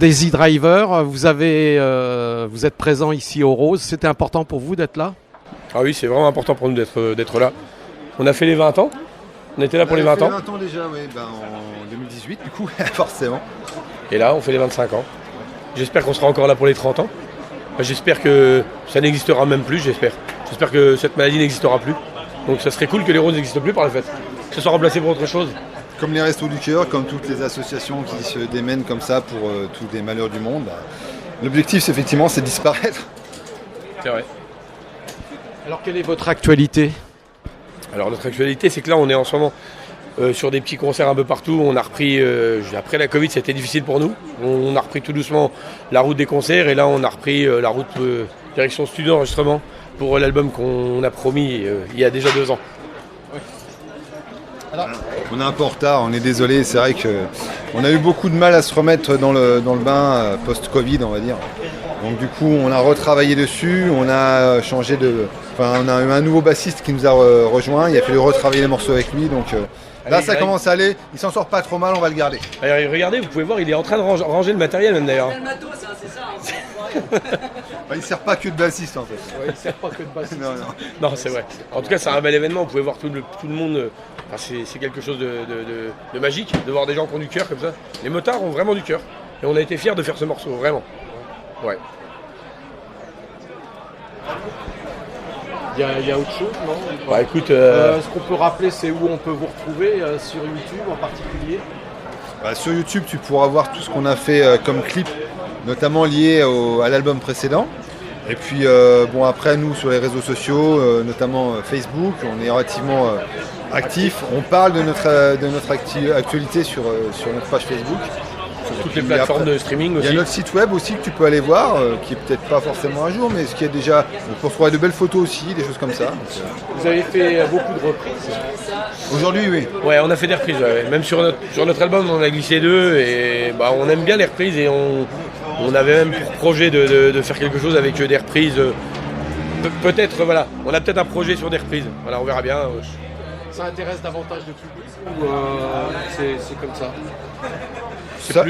Daisy Driver, vous êtes présent ici au Rose. C'était important pour vous d'être là? Ah oui, c'est vraiment important pour nous d'être là. On a fait les 20 ans. On était là pour les 20 ans. 20 ans déjà, oui, en 2018 du coup, forcément. Et là, on fait les 25 ans. J'espère qu'on sera encore là pour les 30 ans. J'espère que ça n'existera même plus, j'espère. J'espère que cette maladie n'existera plus. Donc ça serait cool que les roses n'existent plus par la fête. Que ce soit remplacé par autre chose. Comme les Restos du Cœur, comme toutes les associations qui se démènent comme ça pour tous les malheurs du monde. L'objectif, effectivement, c'est de disparaître. C'est vrai. Alors quelle est votre actualité? Alors notre actualité, c'est que là, on est en ce moment sur des petits concerts un peu partout. On a repris, après la Covid, c'était difficile pour nous. On a repris tout doucement la route des concerts et là, on a repris la route direction studio enregistrement pour l'album qu'on a promis il y a déjà 2 ans. Alors, on est un peu en retard, on est désolé, c'est vrai qu'on a eu beaucoup de mal à se remettre dans le bain post-Covid, on va dire. Donc du coup, on a retravaillé dessus, on a changé on a eu un nouveau bassiste qui nous a rejoint, il a fallu retravailler les morceaux avec lui, donc là ça commence à aller, il s'en sort pas trop mal, on va le garder. Allez, regardez, vous pouvez voir, il est en train de ranger le matériel même d'ailleurs. Il sert pas que de bassiste en fait. Ouais, il sert pas que de bassiste. Non, c'est vrai. En tout cas, c'est un bel événement, vous pouvez voir tout le monde, c'est quelque chose de magique, de voir des gens qui ont du cœur comme ça. Les motards ont vraiment du cœur, et on a été fiers de faire ce morceau, vraiment. Ouais. Il y a autre chose, non? Bah écoute, ce qu'on peut rappeler, c'est où on peut vous retrouver sur YouTube en particulier? Sur YouTube, tu pourras voir tout ce qu'on a fait comme clip, notamment lié à l'album précédent. Et puis après, nous, sur les réseaux sociaux, notamment Facebook, on est relativement actifs. On parle de notre actualité sur notre page Facebook. Sur toutes les plateformes de streaming aussi. Il y a notre site web aussi que tu peux aller voir, qui est peut-être pas forcément à jour, mais ce qui est déjà pour trouver de belles photos aussi, des choses comme ça. Vous avez fait beaucoup de reprises? Aujourd'hui, oui. Ouais, on a fait des reprises. Ouais. Même sur notre album, on en a glissé 2 et on aime bien les reprises et on avait même pour projet de faire quelque chose avec des reprises. Peut-être, voilà, on a peut-être un projet sur des reprises. Voilà, on verra bien. Ça intéresse davantage le public ou c'est comme ça?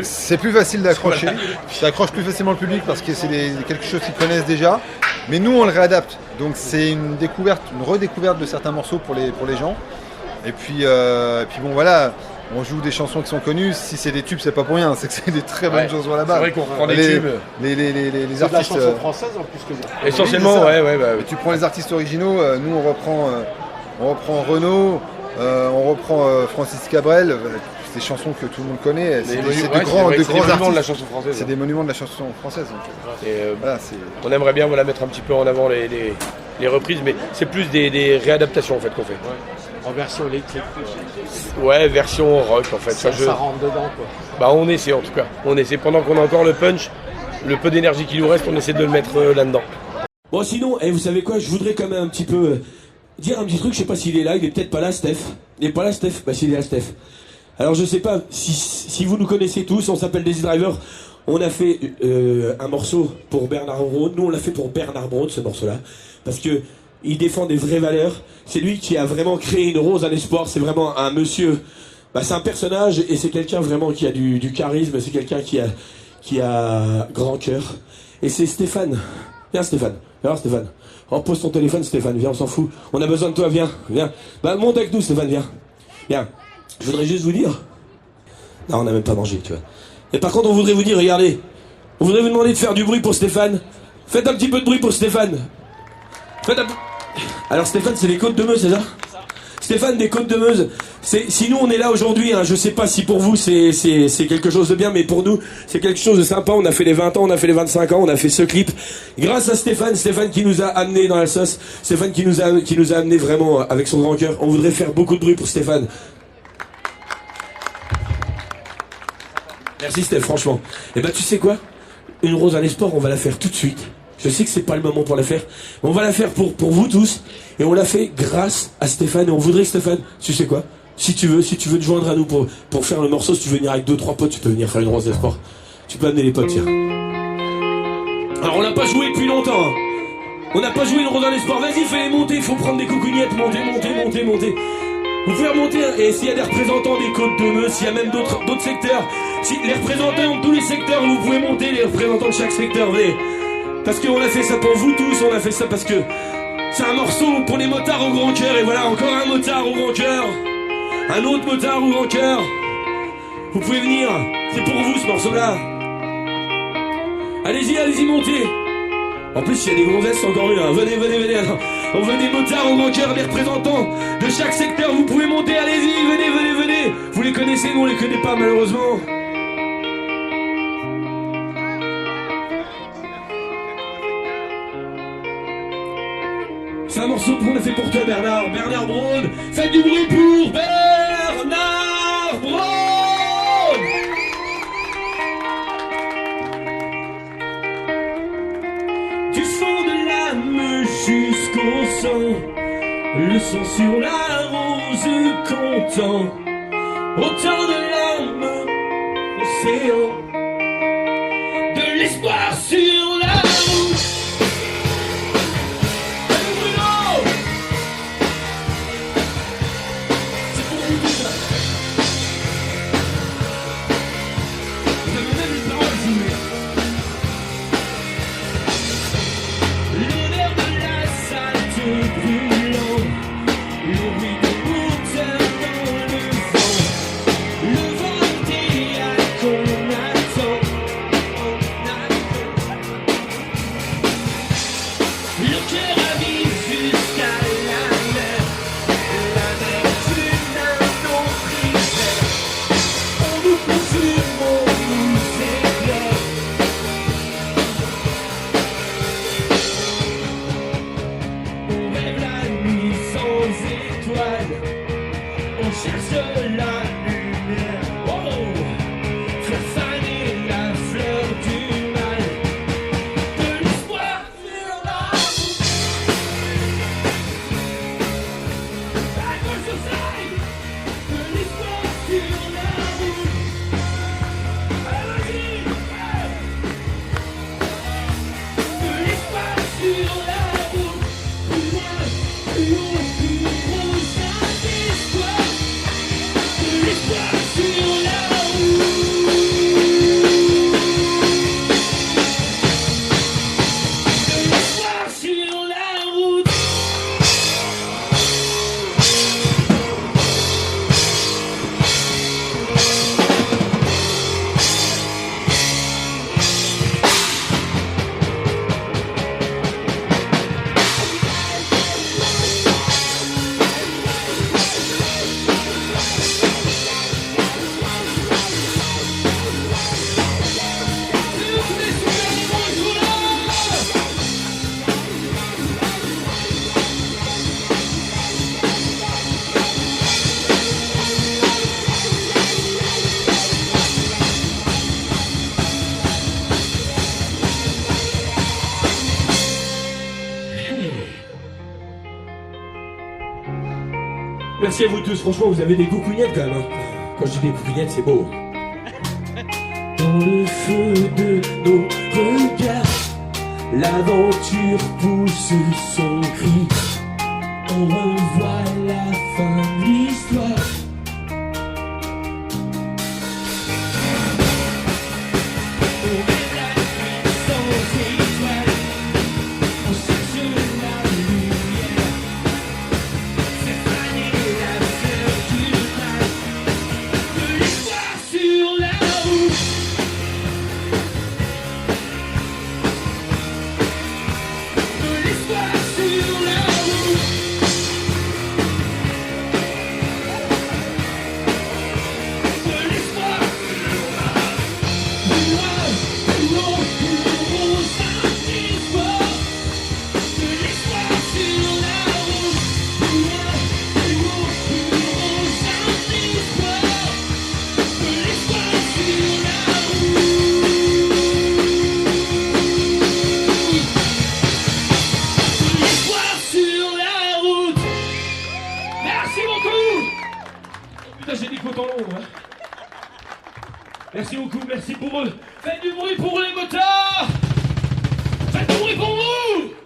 C'est plus facile d'accrocher, ça accroche plus facilement le public parce que c'est quelque chose qu'ils connaissent déjà, mais nous on le réadapte, donc c'est une redécouverte de certains morceaux pour les gens, et puis bon voilà, on joue des chansons qui sont connues, si c'est des tubes c'est pas pour rien, c'est que c'est des très bonnes chansons là-bas. C'est vrai qu'on reprend des tubes. Les artistes... de la chanson française en plus que vous. Essentiellement, oui, ouais. Tu prends les artistes originaux, nous on reprend Renaud, on reprend Francis Cabrel, des chansons que tout le monde connaît, c'est des grands artistes de la chanson française. C'est des monuments de la chanson française. On aimerait bien mettre un petit peu en avant les reprises, mais c'est plus des réadaptations en fait qu'on fait. Ouais. En version électrique. Ouais, version rock en fait. Ça rentre dedans quoi. On essaie en tout cas. On essaie pendant qu'on a encore le punch, le peu d'énergie qui nous reste, on essaie de le mettre là-dedans. Bon sinon, vous savez quoi, je voudrais quand même un petit peu dire un petit truc, je sais pas s'il est là, il est peut-être pas là Steph. Il est pas là Steph? Bah s'il est là Steph. Alors je sais pas si vous nous connaissez tous, on s'appelle Daisy Driver. On a fait un morceau pour Bernard Braun. Nous on l'a fait pour Bernard Braun ce morceau-là, parce que il défend des vraies valeurs. C'est lui qui a vraiment créé une rose à l'espoir. C'est vraiment un monsieur. C'est un personnage et c'est quelqu'un vraiment qui a du charisme. C'est quelqu'un qui a grand cœur. Et c'est Stéphane. Viens Stéphane. Alors Stéphane. Pose ton téléphone Stéphane. Viens, on s'en fout. On a besoin de toi. Viens. Monte avec nous Stéphane. Viens. Je voudrais juste vous dire... Non, on n'a même pas mangé, tu vois. Et par contre, on voudrait vous dire, regardez, on voudrait vous demander de faire du bruit pour Stéphane. Faites un petit peu de bruit pour Stéphane. Alors Stéphane, c'est les Côtes de Meuse, c'est ça? Stéphane des Côtes de Meuse. Si nous on est là aujourd'hui, je sais pas si pour vous c'est quelque chose de bien, mais pour nous c'est quelque chose de sympa. On a fait les 20 ans, on a fait les 25 ans, on a fait ce clip grâce à Stéphane qui nous a amené dans la sauce, Stéphane qui nous a amené vraiment avec son grand cœur. On voudrait faire beaucoup de bruit pour Stéphane. Merci Steph, franchement. Et tu sais quoi? Une rose à l'espoir, on va la faire tout de suite. Je sais que c'est pas le moment pour la faire, mais on va la faire pour vous tous. Et on l'a fait grâce à Stéphane. Et on voudrait que Stéphane, tu sais quoi? Si tu veux te joindre à nous pour faire le morceau, si tu veux venir avec 2-3 potes, tu peux venir faire une rose d'espoir. Tu peux amener les potes, tiens. Alors on l'a pas joué depuis longtemps. On n'a pas joué une rose à l'espoir. Vas-y, fais-les monter, il faut prendre des coucougnettes. Montez. Vous pouvez remonter, et s'il y a des représentants des côtes de Meuse, s'il y a même d'autres secteurs, si les représentants de tous les secteurs, vous pouvez monter, les représentants de chaque secteur, venez. Parce qu'on a fait ça pour vous tous, on a fait ça parce que c'est un morceau pour les motards au grand cœur, et voilà, encore un motard au grand cœur, un autre motard au grand cœur. Vous pouvez venir, c'est pour vous ce morceau-là. Allez-y, montez. En plus, il y a des gonzesses, c'est encore mieux. Hein. Venez. Alors, on veut des motards au grand cœur, des représentants de chaque secteur. Vous pouvez monter, allez-y, venez. Vous les connaissez, nous on les connaît pas malheureusement. C'est un morceau qu'on a fait pour toi, Bernard Braun. Faites du bruit pour Bernard Braun. Du fond de l'âme jusqu'au sang, le sang sur la rose content, autant de larmes, l'océan, de l'espoir sur la route. Merci à vous tous, franchement vous avez des coucougnettes quand même. Hein. Quand je dis des coucougnettes, c'est beau. Dans le feu de nos regards, l'aventure pousse son cri. On revoit la fin de l'histoire. J'ai dit qu'autant long, hein. Merci beaucoup, merci pour eux. Faites du bruit pour les motards. Faites du bruit pour vous.